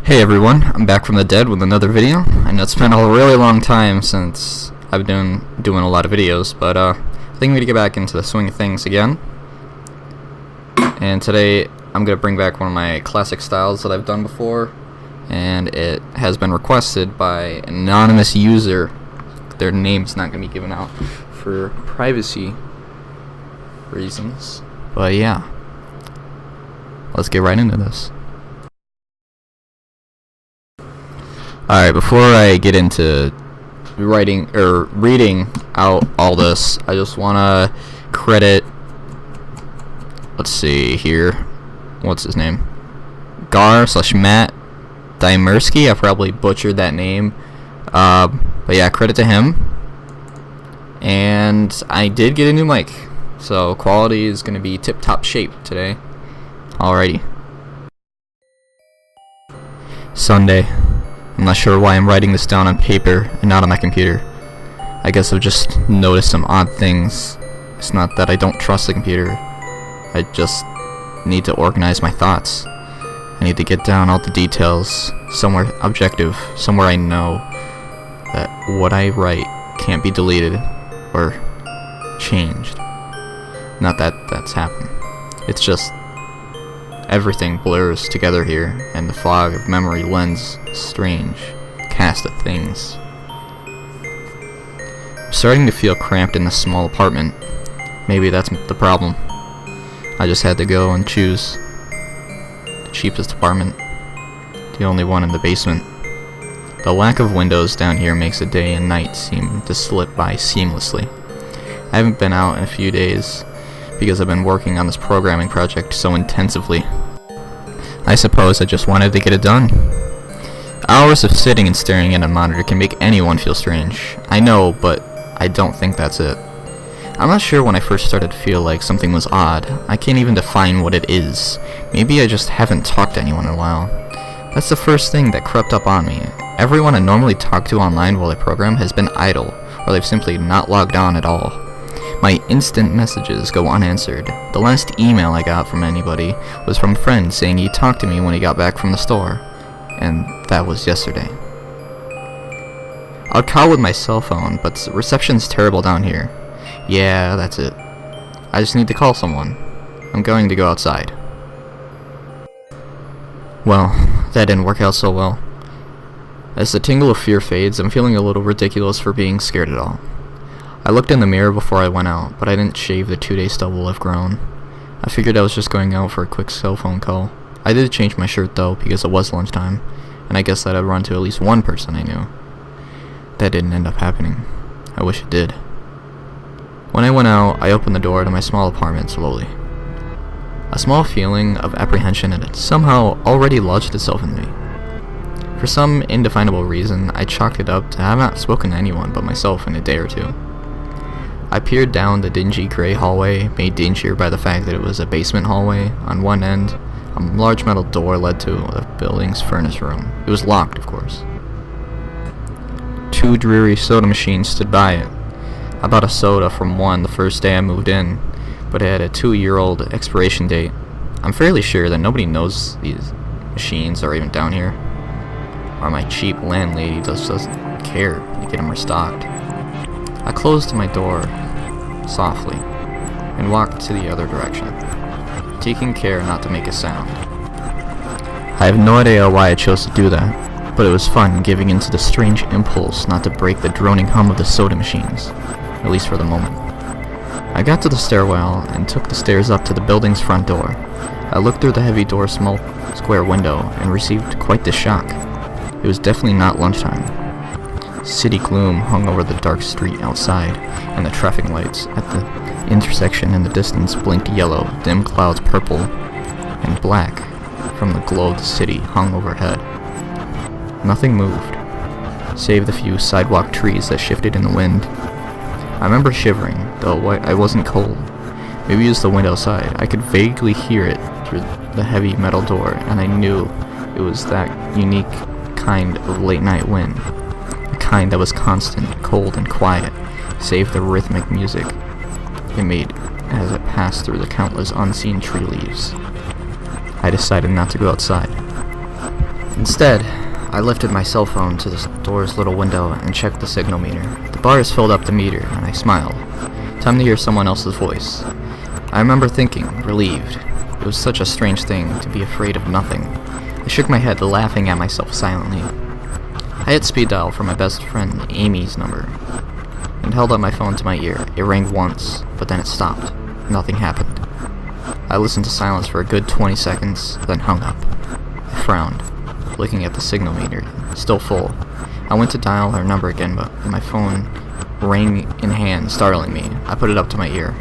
Hey everyone, I'm back from the dead with another video. I know it's been a really long time since I've been doing a lot of videos, but I think we need to get back into the swing of things again. And today I'm going to bring back one of my classic styles that I've done before, and it has been requested by an anonymous user. Their name's not going to be given out for privacy reasons, but yeah, let's get right into this. Alright, before I get into reading out all this, I just want to credit, let's see here, what's his name? Gar/Matt Dymersky. I probably butchered that name. But yeah, credit to him. And I did get a new mic, so quality is going to be tip-top shape today. Alrighty. Sunday. I'm not sure why I'm writing this down on paper and not on my computer. I guess I've just noticed some odd things. It's not that I don't trust the computer. I just need to organize my thoughts. I need to get down all the details, somewhere objective, somewhere I know that what I write can't be deleted or changed. Not that that's happened. It's just everything blurs together here, and the fog of memory lends a strange cast of things. I'm starting to feel cramped in this small apartment. Maybe that's the problem. I just had to go and choose the cheapest apartment, the only one in the basement. The lack of windows down here makes the day and night seem to slip by seamlessly. I haven't been out in a few days because I've been working on this programming project so intensively. I suppose I just wanted to get it done. Hours of sitting and staring at a monitor can make anyone feel strange. I know, but I don't think that's it. I'm not sure when I first started to feel like something was odd. I can't even define what it is. Maybe I just haven't talked to anyone in a while. That's the first thing that crept up on me. Everyone I normally talk to online while I program has been idle, or they've simply not logged on at all. My instant messages go unanswered. The last email I got from anybody was from a friend saying he talked to me when he got back from the store, and that was yesterday. I'd call with my cell phone, but reception's terrible down here. Yeah, that's it. I just need to call someone. I'm going to go outside. Well, that didn't work out so well. As the tingle of fear fades, I'm feeling a little ridiculous for being scared at all. I looked in the mirror before I went out, but I didn't shave the 2-day stubble I've grown. I figured I was just going out for a quick cell phone call. I did change my shirt though, because it was lunchtime, and I guess that I'd run to at least one person I knew. That didn't end up happening. I wish it did. When I went out, I opened the door to my small apartment slowly. A small feeling of apprehension had somehow already lodged itself in me. For some indefinable reason, I chalked it up to have not spoken to anyone but myself in a day or two. I peered down the dingy gray hallway, made dingier by the fact that it was a basement hallway. On one end, a large metal door led to the building's furnace room. It was locked, of course. 2 dreary soda machines stood by it. I bought a soda from one the first day I moved in, but it had a 2-year-old expiration date. I'm fairly sure that nobody knows these machines are even down here, or my cheap landlady just doesn't care to get them restocked. I closed my door softly and walked to the other direction, taking care not to make a sound. I have no idea why I chose to do that, but it was fun giving into the strange impulse not to break the droning hum of the soda machines, at least for the moment. I got to the stairwell and took the stairs up to the building's front door. I looked through the heavy door's small square window and received quite the shock. It was definitely not lunchtime. City gloom hung over the dark street outside, and the traffic lights at the intersection in the distance blinked yellow, dim clouds purple and black from the glow of the city hung overhead. Nothing moved, save the few sidewalk trees that shifted in the wind. I remember shivering, though I wasn't cold. Maybe it was the wind outside. I could vaguely hear it through the heavy metal door, and I knew it was that unique kind of late-night wind. Kind that was constant, cold, and quiet, save the rhythmic music it made as it passed through the countless unseen tree leaves. I decided not to go outside. Instead, I lifted my cell phone to the store's little window and checked the signal meter. The bars filled up the meter, and I smiled. Time to hear someone else's voice. I remember thinking, relieved. It was such a strange thing to be afraid of nothing. I shook my head, laughing at myself silently. I hit speed dial for my best friend Amy's number, and held up my phone to my ear. It rang once, but then it stopped. Nothing happened. I listened to silence for a good 20 seconds, then hung up. I frowned, looking at the signal meter, still full. I went to dial her number again, but my phone rang in hand, startling me. I put it up to my ear.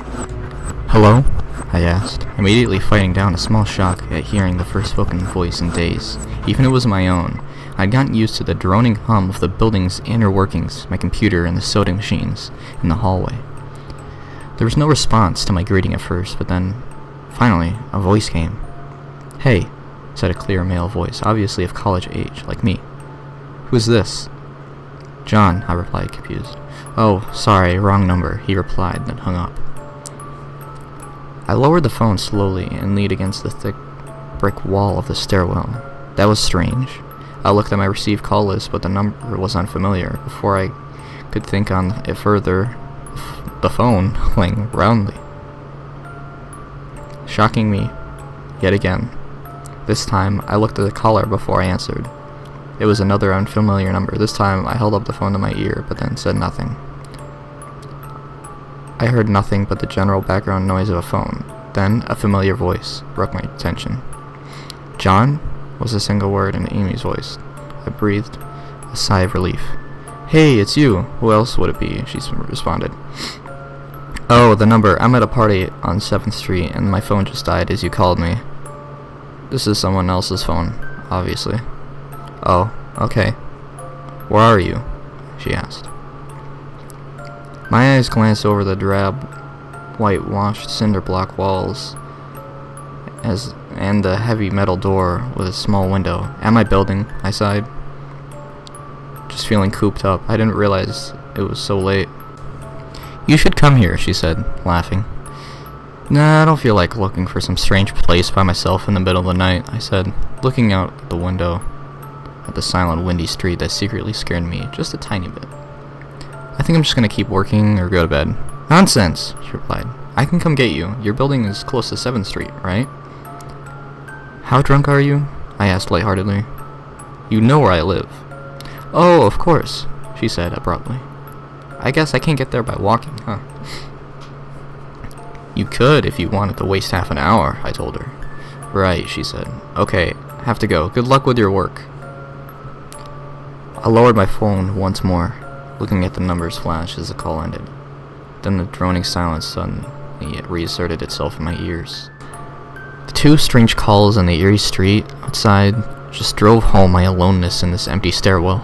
"Hello?" I asked, immediately fighting down a small shock at hearing the first spoken voice in days. Even if it was my own, I'd gotten used to the droning hum of the building's inner workings, my computer and the sewing machines in the hallway. There was no response to my greeting at first, but then, finally, a voice came. "Hey," said a clear male voice, obviously of college age, like me. "Who's this?" "John," I replied, confused. "Oh, sorry, wrong number," he replied, then hung up. I lowered the phone slowly and leaned against the thick brick wall of the stairwell. That was strange. I looked at my received call list, but the number was unfamiliar. Before I could think on it further, the phone rang roundly, shocking me yet again. This time, I looked at the caller before I answered. It was another unfamiliar number. This time, I held up the phone to my ear, but then said nothing. I heard nothing but the general background noise of a phone. Then, a familiar voice broke my attention. "John?" was a single word in Amy's voice. I breathed a sigh of relief. "Hey, it's you. Who else would it be?" she responded. "Oh, the number. I'm at a party on 7th Street, and my phone just died as you called me." "This is someone else's phone, obviously." "Oh, okay. Where are you?" she asked. My eyes glanced over the drab, whitewashed cinder block walls and the heavy metal door with a small window. "At my building," I sighed, just feeling cooped up. I didn't realize it was so late. "You should come here," she said, laughing. "Nah, I don't feel like looking for some strange place by myself in the middle of the night," I said, looking out the window at the silent, windy street that secretly scared me just a tiny bit. "I think I'm just gonna keep working or go to bed." "Nonsense," she replied. "I can come get you. Your building is close to 7th Street, right?" "How drunk are you?" I asked lightheartedly. "You know where I live." "Oh, of course," she said abruptly. "I guess I can't get there by walking, huh?" "You could if you wanted to waste half an hour," I told her. "Right," she said. "Okay, have to go. Good luck with your work." I lowered my phone once more, looking at the numbers flash as the call ended. Then the droning silence suddenly reasserted itself in my ears. The two strange calls on the eerie street outside just drove home my aloneness in this empty stairwell.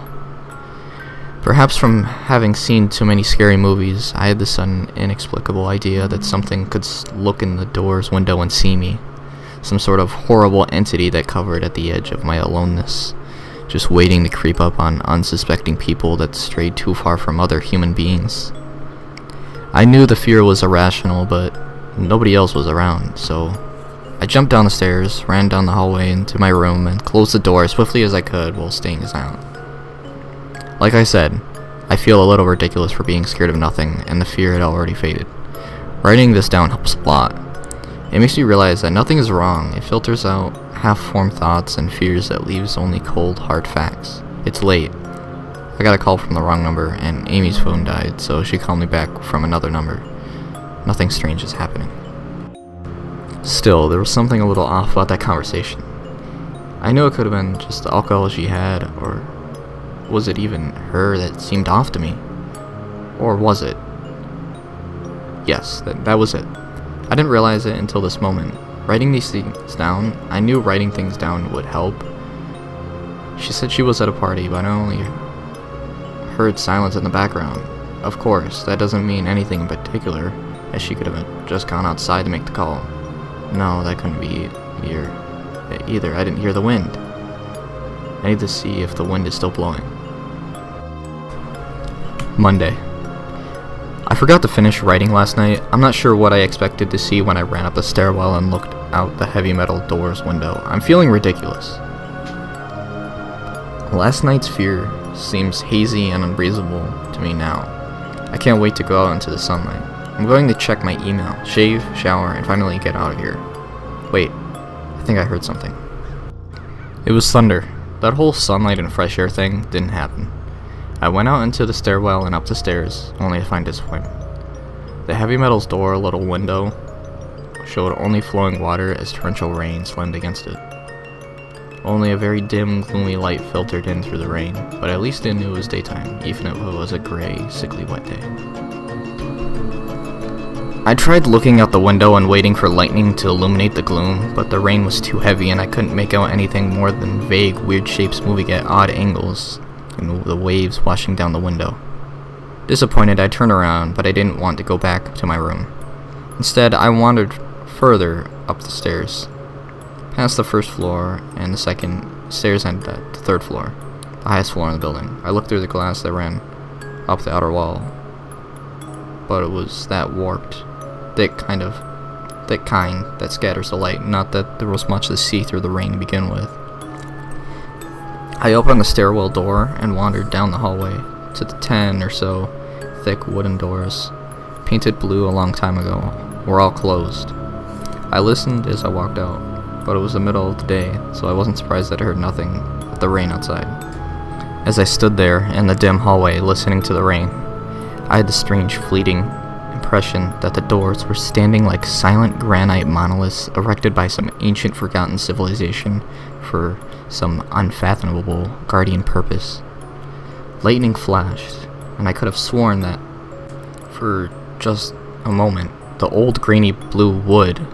Perhaps from having seen too many scary movies, I had the sudden inexplicable idea that something could look in the door's window and see me. Some sort of horrible entity that covered at the edge of my aloneness, just waiting to creep up on unsuspecting people that strayed too far from other human beings. I knew the fear was irrational, but nobody else was around, so I jumped down the stairs, ran down the hallway into my room, and closed the door as swiftly as I could while staying silent. Like I said, I feel a little ridiculous for being scared of nothing, and the fear had already faded. Writing this down helps a lot. It makes me realize that nothing is wrong. It filters out half-formed thoughts and fears that leaves only cold, hard facts. It's late. I got a call from the wrong number, and Amy's phone died, so she called me back from another number. Nothing strange is happening. Still, there was something a little off about that conversation. I knew it could have been just the alcohol she had, or was it even her that seemed off to me? Or was it? Yes, that was it. I didn't realize it until this moment. Writing these things down, I knew writing things down would help. She said she was at a party, but I only heard silence in the background. Of course, that doesn't mean anything in particular, as she could have just gone outside to make the call. No, that couldn't be either. I didn't hear the wind. I need to see if the wind is still blowing. Monday. I forgot to finish writing last night. I'm not sure what I expected to see when I ran up the stairwell and looked out the heavy metal door's window. I'm feeling ridiculous. Last night's fear seems hazy and unbreathable to me now. I can't wait to go out into the sunlight. I'm going to check my email, shave, shower, and finally get out of here. Wait, I think I heard something. It was thunder. That whole sunlight and fresh air thing didn't happen. I went out into the stairwell and up the stairs, only to find disappointment. The heavy metal's door, little window, showed only flowing water as torrential rain slammed against it. Only a very dim, gloomy light filtered in through the rain, but at least I knew it was daytime, even if it was a gray, sickly wet day. I tried looking out the window and waiting for lightning to illuminate the gloom, but the rain was too heavy and I couldn't make out anything more than vague, weird shapes moving at odd angles, and the waves washing down the window. Disappointed, I turned around, but I didn't want to go back to my room. Instead, I wandered further up the stairs, past the first floor, and the second stairs ended at the third floor, the highest floor in the building. I looked through the glass that ran up the outer wall, but it was that warped, thick kind that scatters the light, not that there was much to see through the rain to begin with. I opened the stairwell door and wandered down the hallway to the 10 or so thick wooden doors, painted blue a long time ago, were all closed. I listened as I walked out, but it was the middle of the day, so I wasn't surprised that I heard nothing but the rain outside. As I stood there in the dim hallway listening to the rain, I had the strange, fleeting impression that the doors were standing like silent granite monoliths erected by some ancient forgotten civilization for some unfathomable guardian purpose. Lightning flashed, and I could have sworn that, for just a moment, the old grainy blue wood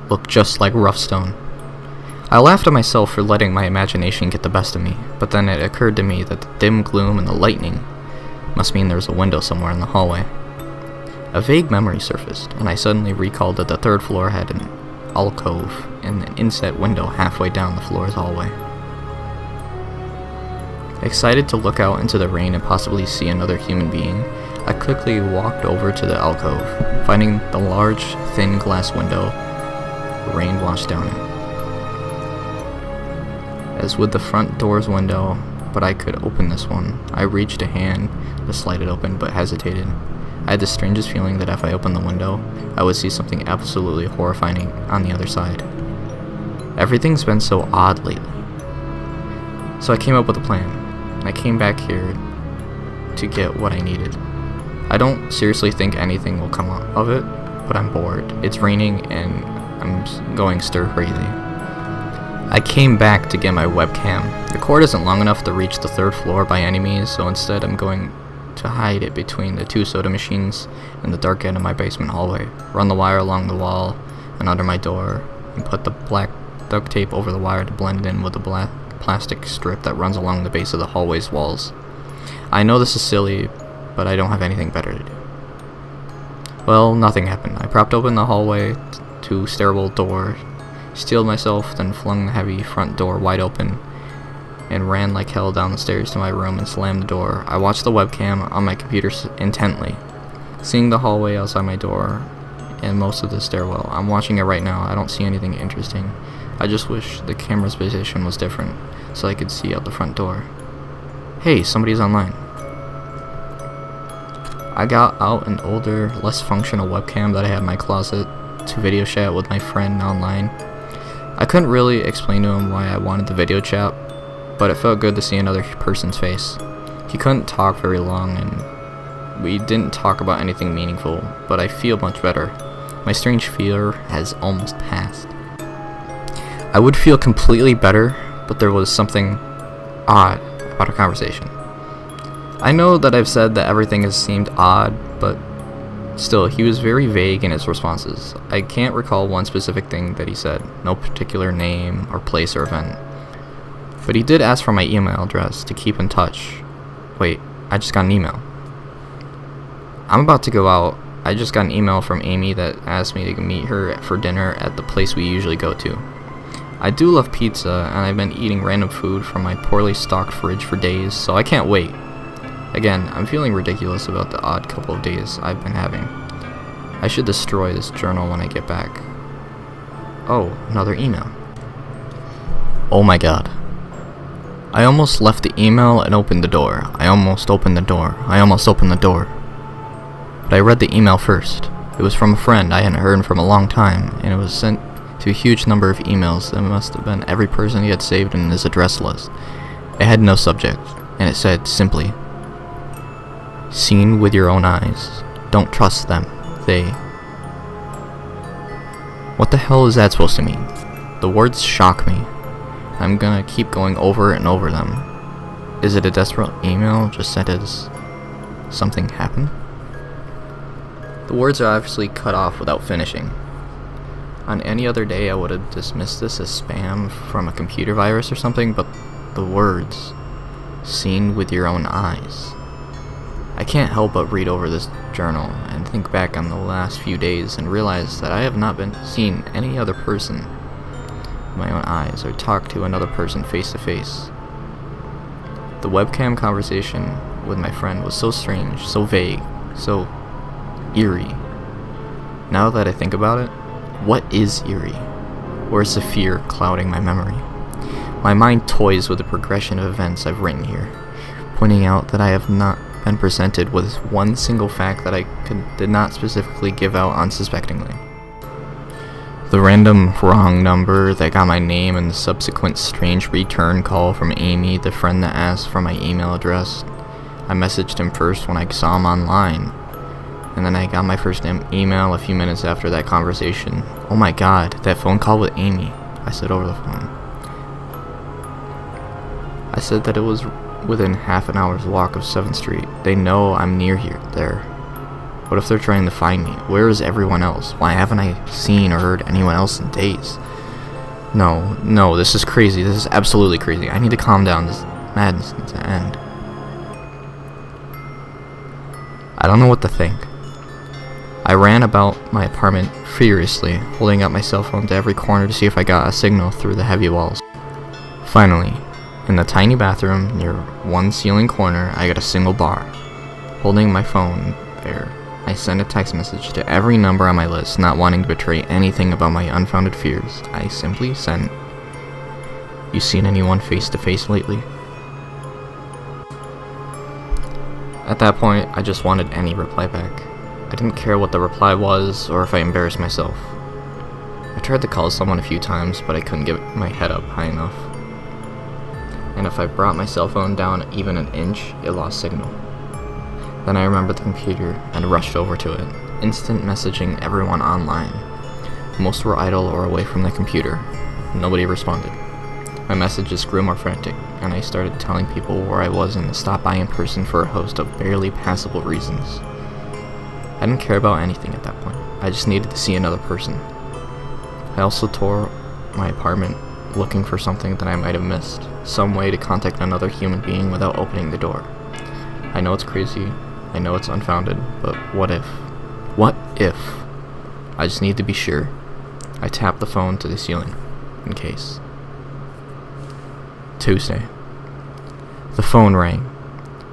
looked just like rough stone. I laughed at myself for letting my imagination get the best of me, but then it occurred to me that the dim gloom and the lightning must mean there was a window somewhere in the hallway. A vague memory surfaced, and I suddenly recalled that the third floor had an alcove and an inset window halfway down the floor's hallway. Excited to look out into the rain and possibly see another human being, I quickly walked over to the alcove, finding the large, thin glass window the rain washed down in. As with the front door's window, but I could open this one, I reached a hand to slide it open, but hesitated. I had the strangest feeling that if I opened the window, I would see something absolutely horrifying on the other side. Everything's been so odd lately. So I came up with a plan. I came back here to get what I needed. I don't seriously think anything will come out of it, but I'm bored. It's raining and I'm going stir crazy. I came back to get my webcam. The cord isn't long enough to reach the third floor by any means, so instead I'm going to hide it between the two soda machines in the dark end of my basement hallway, run the wire along the wall and under my door, and put the black duct tape over the wire to blend it in with the black plastic strip that runs along the base of the hallway's walls. I know this is silly, but I don't have anything better to do. Well, nothing happened. I propped open the hallway to stairwell door, steeled myself, then flung the heavy front door wide open, and ran like hell down the stairs to my room and slammed the door. I watched the webcam on my computer intently, seeing the hallway outside my door and most of the stairwell. I'm watching it right now. I don't see anything interesting. I just wish the camera's position was different so I could see out the front door. Hey, somebody's online. I got out an older, less functional webcam that I had in my closet to video chat with my friend online. I couldn't really explain to him why I wanted the video chat, but it felt good to see another person's face. He couldn't talk very long, and we didn't talk about anything meaningful, but I feel much better. My strange fear has almost passed. I would feel completely better, but there was something odd about our conversation. I know that I've said that everything has seemed odd, but still, he was very vague in his responses. I can't recall one specific thing that he said, no particular name or place or event. But he did ask for my email address to keep in touch. Wait, I just got an email. I'm about to go out. I just got an email from Amy that asked me to meet her for dinner at the place we usually go to. I do love pizza, and I've been eating random food from my poorly stocked fridge for days, so I can't wait. Again, I'm feeling ridiculous about the odd couple of days I've been having. I should destroy this journal when I get back. Oh, another email. Oh my god. I almost left the email and opened the door. I almost opened the door. I almost opened the door. But I read the email first. It was from a friend I hadn't heard from a long time, and it was sent to a huge number of emails that must have been every person he had saved in his address list. It had no subject, and it said simply, "Seen with your own eyes. Don't trust them. They..." What the hell is that supposed to mean? The words shock me. I'm gonna keep going over and over them. Is it a desperate email just sent as something happened? The words are obviously cut off without finishing. On any other day I would have dismissed this as spam from a computer virus or something, but the words, "seen with your own eyes." I can't help but read over this journal and think back on the last few days and realize that I have not been seen any other person with my own eyes or talked to another person face to face. The webcam conversation with my friend was so strange, so vague, so eerie. Now that I think about it, what is eerie? Or is the fear clouding my memory? My mind toys with the progression of events I've written here, pointing out that I have not been presented with one single fact that I did not specifically give out unsuspectingly. The random wrong number that got my name and the subsequent strange return call from Amy, the friend that asked for my email address. I messaged him first when I saw him online, and then I got my first email a few minutes after that conversation. "Oh my god, that phone call with Amy," I said over the phone. I said that it was within half an hour's walk of 7th Street. They know I'm near there. What if they're trying to find me? Where is everyone else? Why haven't I seen or heard anyone else in days? No, this is crazy. This is absolutely crazy. I need to calm down. This madness needs to end. I don't know what to think. I ran about my apartment furiously, holding up my cell phone to every corner to see if I got a signal through the heavy walls. Finally, in the tiny bathroom near one ceiling corner, I got a single bar. Holding my phone there, I sent a text message to every number on my list, not wanting to betray anything about my unfounded fears. I simply sent, "You seen anyone face to face lately?" At that point, I just wanted any reply back. I didn't care what the reply was, or if I embarrassed myself. I tried to call someone a few times, but I couldn't get my head up high enough. And if I brought my cell phone down even an inch, it lost signal. Then I remembered the computer and rushed over to it, instant messaging everyone online. Most were idle or away from the computer. Nobody responded. My messages grew more frantic, and I started telling people where I was and to stop by in person for a host of barely passable reasons. I didn't care about anything at that point. I just needed to see another person. I also tore my apartment looking for something that I might have missed, some way to contact another human being without opening the door. I know it's crazy, I know it's unfounded, but what if? What if? I just need to be sure. I tapped the phone to the ceiling, in case. Tuesday. The phone rang.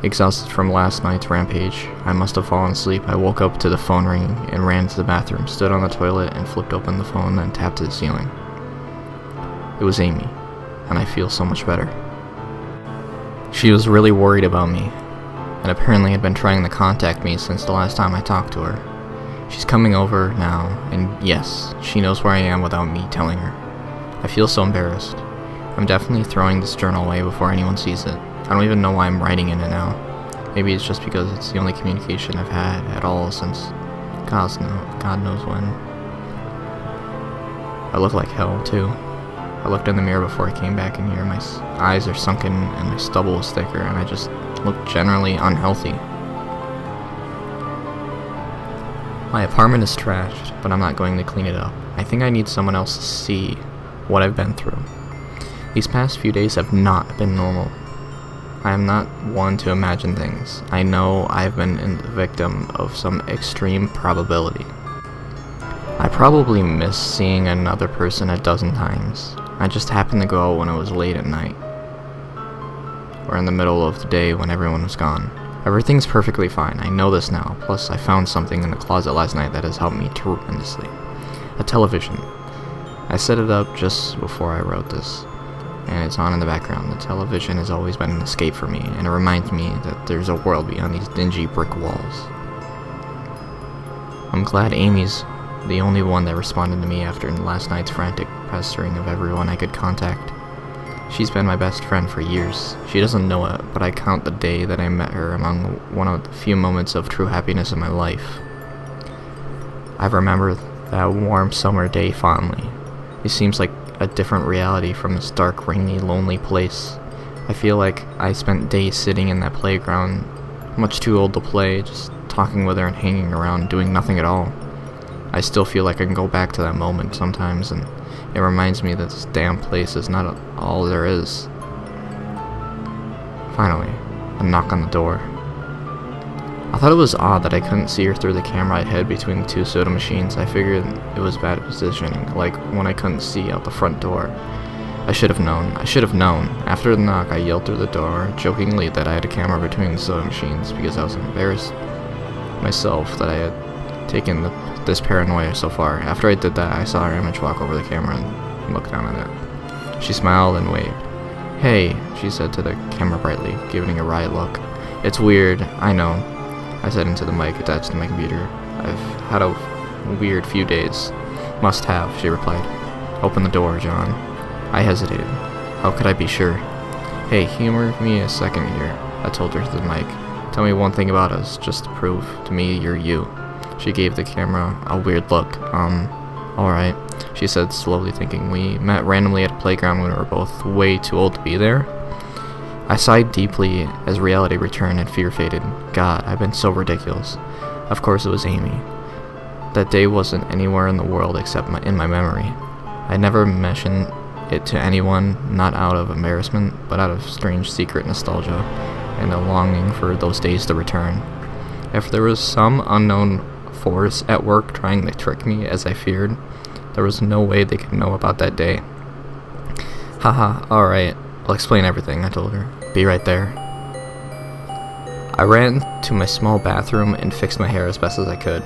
Exhausted from last night's rampage, I must have fallen asleep. I woke up to the phone ringing and ran to the bathroom, stood on the toilet and flipped open the phone, then tapped to the ceiling. It was Amy, and I feel so much better. She was really worried about me, and apparently had been trying to contact me since the last time I talked to her. She's coming over now, and yes, she knows where I am without me telling her. I feel so embarrassed. I'm definitely throwing this journal away before anyone sees it. I don't even know why I'm writing in it now. Maybe it's just because it's the only communication I've had at all since God knows when. I look like hell, too. I looked in the mirror before I came back in here. My eyes are sunken and my stubble is thicker, and I just look generally unhealthy. My apartment is trashed, but I'm not going to clean it up. I think I need someone else to see what I've been through. These past few days have not been normal. I am not one to imagine things. I know I've been the victim of some extreme probability. I probably missed seeing another person a dozen times. I just happened to go out when it was late at night, or in the middle of the day when everyone was gone. Everything's perfectly fine. I know this now. Plus, I found something in the closet last night that has helped me tremendously. A television. I set it up just before I wrote this. and it's on in the background. The television has always been an escape for me, and it reminds me that there's a world beyond these dingy brick walls. I'm glad Amy's the only one that responded to me after last night's frantic pestering of everyone I could contact. She's been my best friend for years. She doesn't know it, but I count the day that I met her among one of the few moments of true happiness in my life. I remember that warm summer day fondly. It seems like a different reality from this dark, rainy, lonely place. I feel like I spent days sitting in that playground, much too old to play, just talking with her and hanging around, doing nothing at all. I still feel like I can go back to that moment sometimes, and it reminds me that this damn place is not all there is. Finally, a knock on the door. I thought it was odd that I couldn't see her through the camera I had between the two soda machines. I figured it was bad positioning, like when I couldn't see out the front door. I should have known. After the knock, I yelled through the door, jokingly that I had a camera between the soda machines because I was embarrassed myself that I had taken this paranoia so far. After I did that, I saw her image walk over the camera and look down at it. She smiled and waved. "Hey," she said to the camera brightly, giving a wry look. "It's weird, I know," I said into the mic attached to my computer. "I've had a weird few days." "Must have," she replied. "Open the door, John." I hesitated. How could I be sure? "Hey, humor me a second here," I told her through the mic. "Tell me one thing about us, just to prove to me you're you." She gave the camera a weird look. Alright, she said, slowly thinking. "We met randomly at a playground when we were both way too old to be there." I sighed deeply as reality returned and fear faded. God, I've been so ridiculous. Of course it was Amy. That day wasn't anywhere in the world except in my memory. I never mentioned it to anyone, not out of embarrassment, but out of strange secret nostalgia and a longing for those days to return. If there was some unknown force at work trying to trick me as I feared, there was no way they could know about that day. "Haha, alright, I'll explain everything," I told her. "Be right there." I ran to my small bathroom and fixed my hair as best as I could.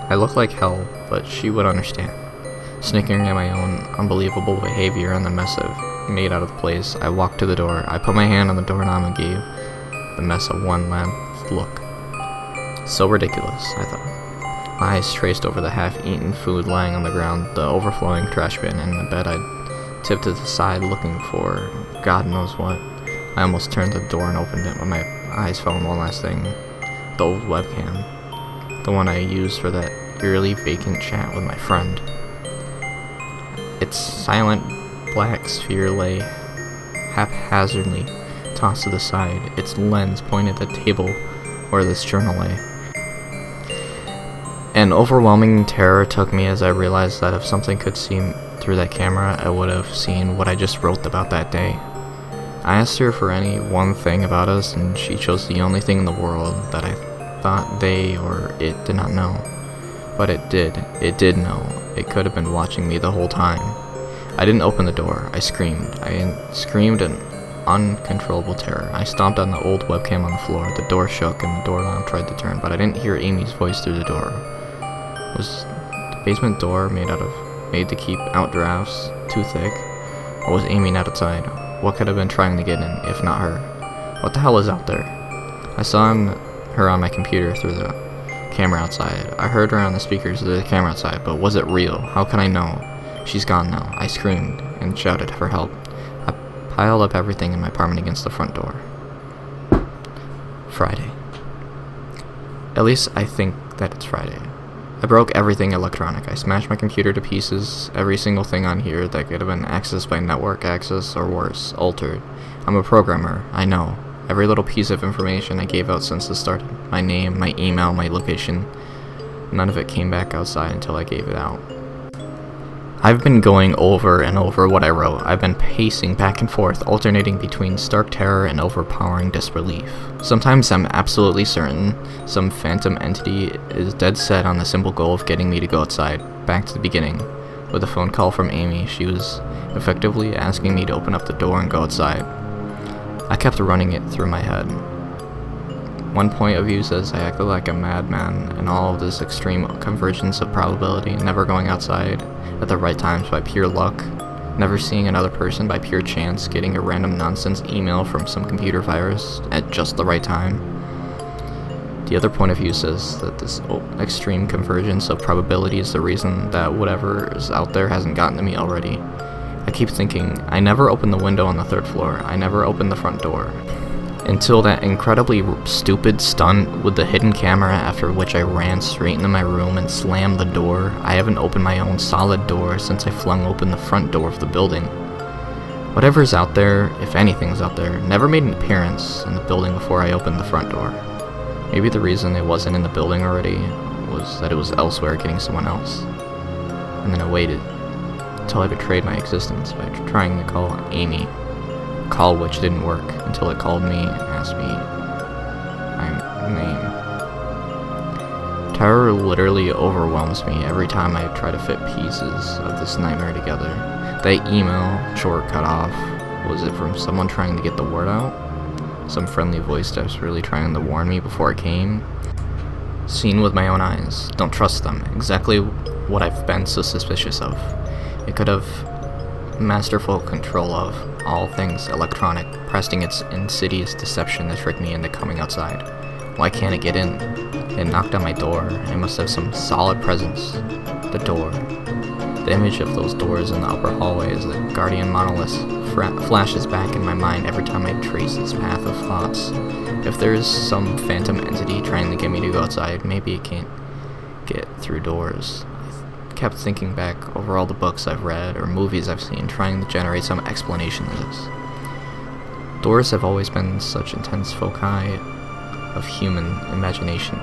I looked like hell, but she would understand. Snickering at my own unbelievable behavior and the mess I've made out of the place, I walked to the door. I put my hand on the doorknob and gave the mess a one-last look. So ridiculous, I thought. My eyes traced over the half-eaten food lying on the ground, the overflowing trash bin, and the bed I'd tipped to the side looking for God knows what. I almost turned the door and opened it, but my eyes fell on one last thing. The old webcam. The one I used for that eerily vacant chat with my friend. Its silent black sphere lay haphazardly tossed to the side, its lens pointed at the table where this journal lay. An overwhelming terror took me as I realized that if something could see through that camera, I would have seen what I just wrote about that day. I asked her for any one thing about us, and she chose the only thing in the world that I thought they or it did not know. But it did. It did know. It could have been watching me the whole time. I didn't open the door. I screamed. I screamed in uncontrollable terror. I stomped on the old webcam on the floor. The door shook and the doorknob tried to turn, but I didn't hear Amy's voice through the door. Was the basement door made to keep out drafts too thick? Or was Amy not outside? What could have been trying to get in, if not her? What the hell is out there? I saw her on my computer through the camera outside. I heard her on the speakers through the camera outside, but was it real? How can I know? She's gone now. I screamed and shouted for help. I piled up everything in my apartment against the front door. Friday. At least I think that it's Friday. I broke everything electronic. I smashed my computer to pieces. Every single thing on here that could have been accessed by network access or worse, altered. I'm a programmer, I know. Every little piece of information I gave out since this started. My name, my email, my location. None of it came back outside until I gave it out. I've been going over and over what I wrote. I've been pacing back and forth, alternating between stark terror and overpowering disbelief. Sometimes I'm absolutely certain some phantom entity is dead set on the simple goal of getting me to go outside. Back to the beginning. With a phone call from Amy, she was effectively asking me to open up the door and go outside. I kept running it through my head. One point of view says I acted like a madman, and all of this extreme convergence of probability, never going outside at the right times by pure luck, never seeing another person by pure chance, getting a random nonsense email from some computer virus at just the right time. The other point of view says that this extreme convergence of probability is the reason that whatever is out there hasn't gotten to me already. I keep thinking, I never opened the window on the 3rd floor, I never opened the front door. Until that incredibly stupid stunt with the hidden camera, after which I ran straight into my room and slammed the door, I haven't opened my own solid door since I flung open the front door of the building. Whatever's out there, if anything's out there, never made an appearance in the building before I opened the front door. Maybe the reason it wasn't in the building already was that it was elsewhere getting someone else. And then I waited until I betrayed my existence by trying to call Amy, a call which didn't work until it called me and asked me my name. Terror literally overwhelms me every time I try to fit pieces of this nightmare together. That email, short cut off, was it from someone trying to get the word out? Some friendly voice that was really trying to warn me before I came? Seen with my own eyes, don't trust them, exactly what I've been so suspicious of. It could have masterful control of all things electronic, pressing its insidious deception to trick me into coming outside. Why can't it get in? It knocked on my door. I must have some solid presence. The door. The image of those doors in the upper hallway as the guardian monolith flashes back in my mind every time I trace this path of thoughts. If there's some phantom entity trying to get me to go outside, maybe it can't get through doors. I kept thinking back over all the books I've read or movies I've seen, trying to generate some explanation to this. Doors have always been such intense foci of human imagination,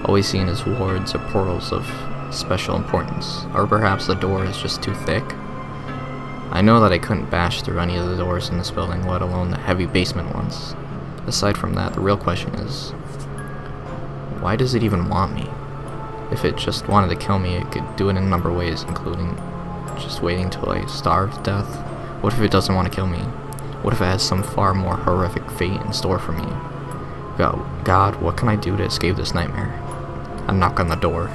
always seen as wards or portals of special importance, or perhaps the door is just too thick. I know that I couldn't bash through any of the doors in this building, let alone the heavy basement ones. Aside from that, the real question is, why does it even want me? If it just wanted to kill me, it could do it in a number of ways, including just waiting till I starve to death. What if it doesn't want to kill me? What if it has some far more horrific fate in store for me? God, what can I do to escape this nightmare? I knock on the door.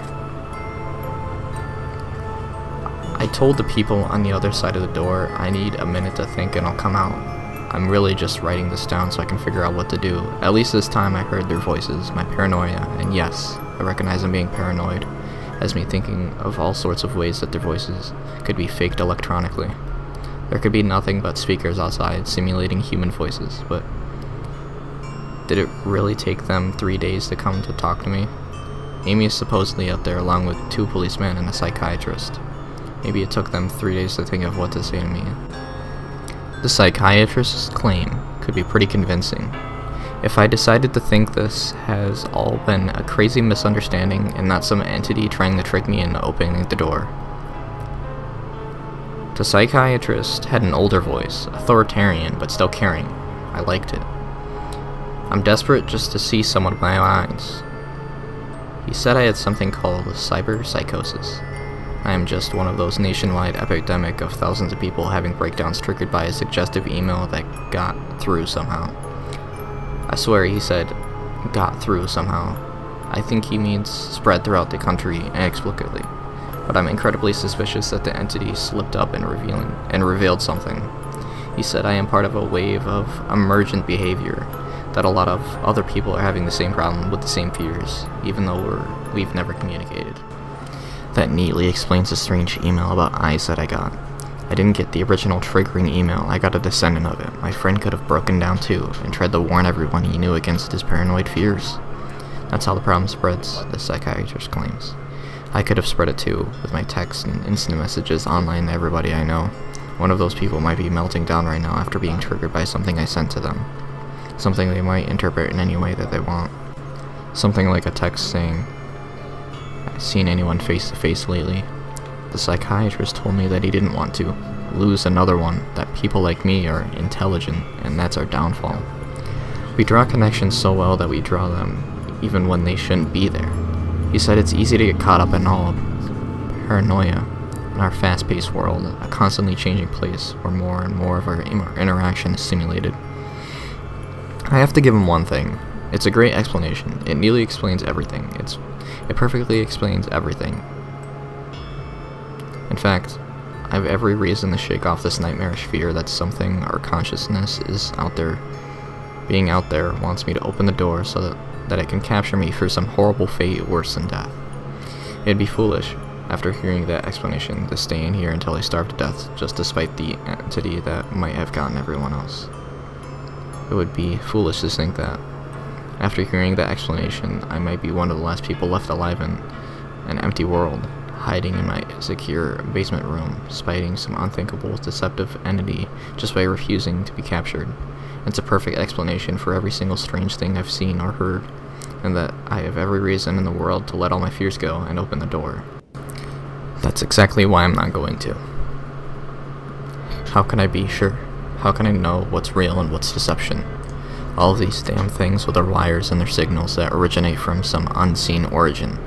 I told the people on the other side of the door, I need a minute to think and I'll come out. I'm really just writing this down so I can figure out what to do. At least this time I heard their voices, my paranoia, and yes, I recognize I'm being paranoid, as me thinking of all sorts of ways that their voices could be faked electronically. There could be nothing but speakers outside simulating human voices, but did it really take them 3 days to come to talk to me? Amy is supposedly out there along with 2 policemen and a psychiatrist. Maybe it took them 3 days to think of what to say to me. The psychiatrist's claim could be pretty convincing. If I decided to think this has all been a crazy misunderstanding and not some entity trying to trick me into opening the door. The psychiatrist had an older voice, authoritarian but still caring. I liked it. I'm desperate just to see someone with my eyes. He said I had something called Psychosis. I am just one of those nationwide epidemic of thousands of people having breakdowns triggered by a suggestive email that got through somehow. I swear he said, got through somehow. I think he means spread throughout the country inexplicably, but I'm incredibly suspicious that the entity slipped up and revealed something. He said I am part of a wave of emergent behavior, that a lot of other people are having the same problem with the same fears, even though we've never communicated. That neatly explains the strange email about eyes that I got. I didn't get the original triggering email, I got a descendant of it. My friend could have broken down too, and tried to warn everyone he knew against his paranoid fears. That's how the problem spreads, the psychiatrist claims. I could have spread it too, with my texts and instant messages online to everybody I know. One of those people might be melting down right now after being triggered by something I sent to them. Something they might interpret in any way that they want. Something like a text saying, "I've seen anyone face to face lately." The psychiatrist told me that he didn't want to lose another one, that people like me are intelligent, and that's our downfall. We draw connections so well that we draw them even when they shouldn't be there. He said it's easy to get caught up in all paranoia in our fast-paced world, a constantly changing place where more and more of our interaction is simulated. I have to give him one thing. It's a great explanation. It nearly explains everything. It perfectly explains everything. In fact, I have every reason to shake off this nightmarish fear that something or consciousness is out there, being out there, wants me to open the door so that it can capture me for some horrible fate worse than death. It'd be foolish, after hearing that explanation, to stay in here until I starve to death, just despite the entity that might have gotten everyone else. It would be foolish to think that, after hearing that explanation, I might be one of the last people left alive in an empty world, hiding in my secure basement room, spiting some unthinkable, deceptive entity just by refusing to be captured. It's a perfect explanation for every single strange thing I've seen or heard, and that I have every reason in the world to let all my fears go and open the door. That's exactly why I'm not going to. How can I be sure? How can I know what's real and what's deception? All of these damn things with their wires and their signals that originate from some unseen origin.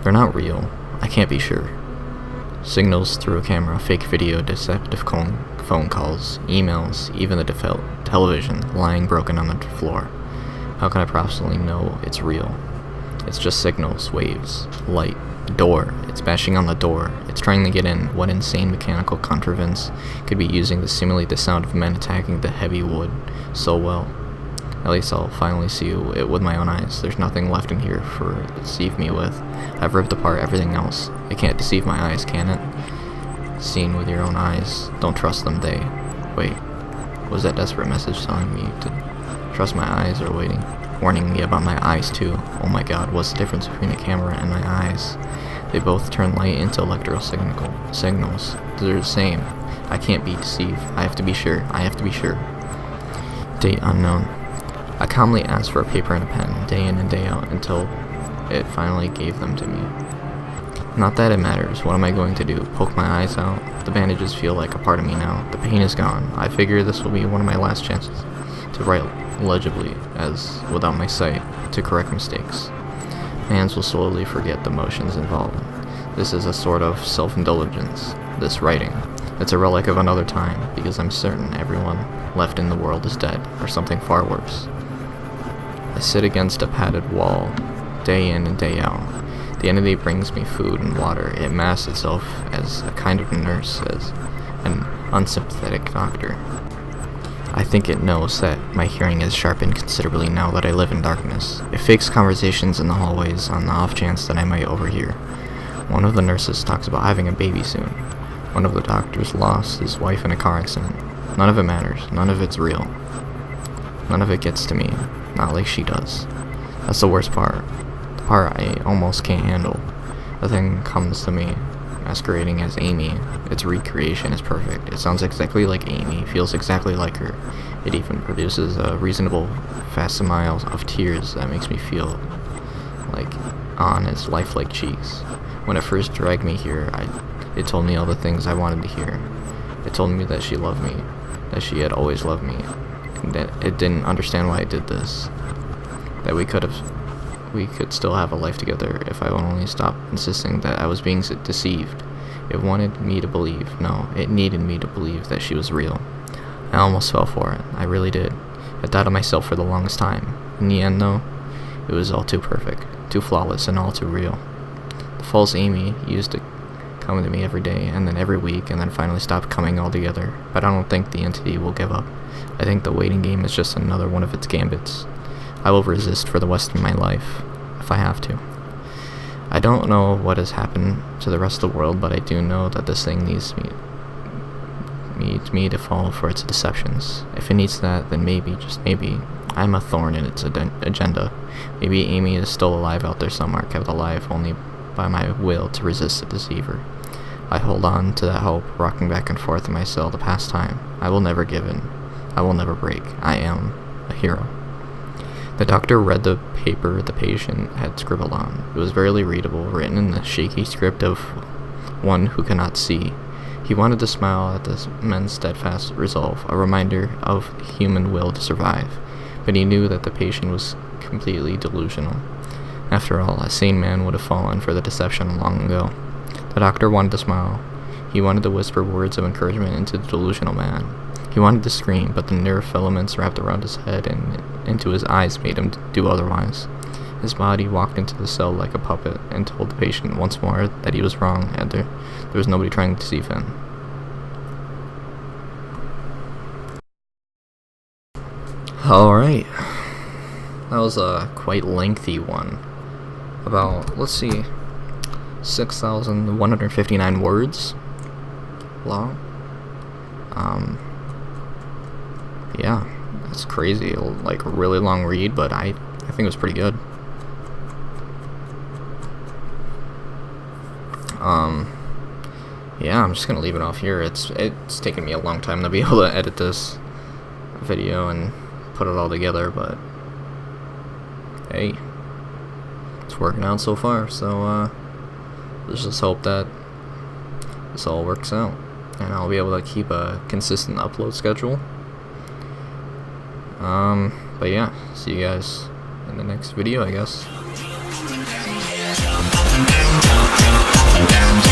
They're not real. I can't be sure. Signals through a camera, fake video, deceptive phone calls, emails, even the television lying broken on the floor. How can I possibly know it's real? It's just signals, waves, light, door. It's bashing on the door. It's trying to get in. What insane mechanical contrivance could be using to simulate the sound of men attacking the heavy wood so well? At least I'll finally see it with my own eyes. There's nothing left in here for it to deceive me with. I've ripped apart everything else. It can't deceive my eyes, can it? Seen with your own eyes. Don't trust them, they. Wait. Was that desperate message telling me to trust my eyes or waiting? Warning me about my eyes too. Oh my god, what's the difference between a camera and my eyes? They both turn light into electrical signals. They're the same. I can't be deceived. I have to be sure. I have to be sure. Date unknown. I calmly asked for a paper and a pen, day in and day out, until it finally gave them to me. Not that it matters. What am I going to do? Poke my eyes out? The bandages feel like a part of me now. The pain is gone. I figure this will be one of my last chances to write legibly, as without my sight, to correct mistakes. My hands will slowly forget the motions involved. This is a sort of self-indulgence, this writing. It's a relic of another time, because I'm certain everyone left in the world is dead, or something far worse. I sit against a padded wall, day in and day out. The entity brings me food and water. It masks itself as a kind of nurse, as an unsympathetic doctor. I think it knows that my hearing has sharpened considerably now that I live in darkness. It fakes conversations in the hallways on the off chance that I might overhear. One of the nurses talks about having a baby soon. One of the doctors lost his wife in a car accident. None of it matters. None of it's real. None of it gets to me. Not like she does. That's the worst part. The part I almost can't handle. The thing comes to me, masquerading as Amy. Its recreation is perfect. It sounds exactly like Amy, feels exactly like her. It even produces a reasonable facsimile of tears that makes me feel like on its lifelike cheeks. When it first dragged me here, it told me all the things I wanted to hear. It told me that she loved me, that she had always loved me, and that it didn't understand why I did this. That we could still have a life together if I would only stop insisting that I was being deceived. It wanted me to believe, no, it needed me to believe that she was real. I almost fell for it, I really did. I doubted myself for the longest time. In the end, though, it was all too perfect, too flawless, and all too real. The false Amy used to come to me every day, and then every week, and then finally stopped coming altogether. But I don't think the entity will give up. I think the waiting game is just another one of its gambits. I will resist for the rest of my life, if I have to. I don't know what has happened to the rest of the world, but I do know that this thing needs me to fall for its deceptions. If it needs that, then maybe, just maybe, I'm a thorn in its agenda. Maybe Amy is still alive out there somewhere, kept alive only by my will to resist the deceiver. I hold on to that hope, rocking back and forth in my cell the past time. I will never give in. I will never break. I am a hero. The doctor read the paper the patient had scribbled on. It was barely readable, written in the shaky script of one who cannot see. He wanted to smile at the men's steadfast resolve, a reminder of human will to survive, but he knew that the patient was completely delusional. After all, a sane man would have fallen for the deception long ago. The doctor wanted to smile. He wanted to whisper words of encouragement into the delusional man. He wanted to scream, but the nerve filaments wrapped around his head and into his eyes made him do otherwise. His body walked into the cell like a puppet and told the patient once more that he was wrong and there was nobody trying to deceive him. Alright. That was a quite lengthy one. About, let's see, 6,159 words long. Yeah, that's crazy. Like, a really long read, but I think it was pretty good. Yeah, I'm just gonna leave it off here. It's taken me a long time to be able to edit this video and put it all together, but hey, it's working out so far. So let's just hope that this all works out, and I'll be able to keep a consistent upload schedule. But yeah, see you guys in the next video, I guess. Down,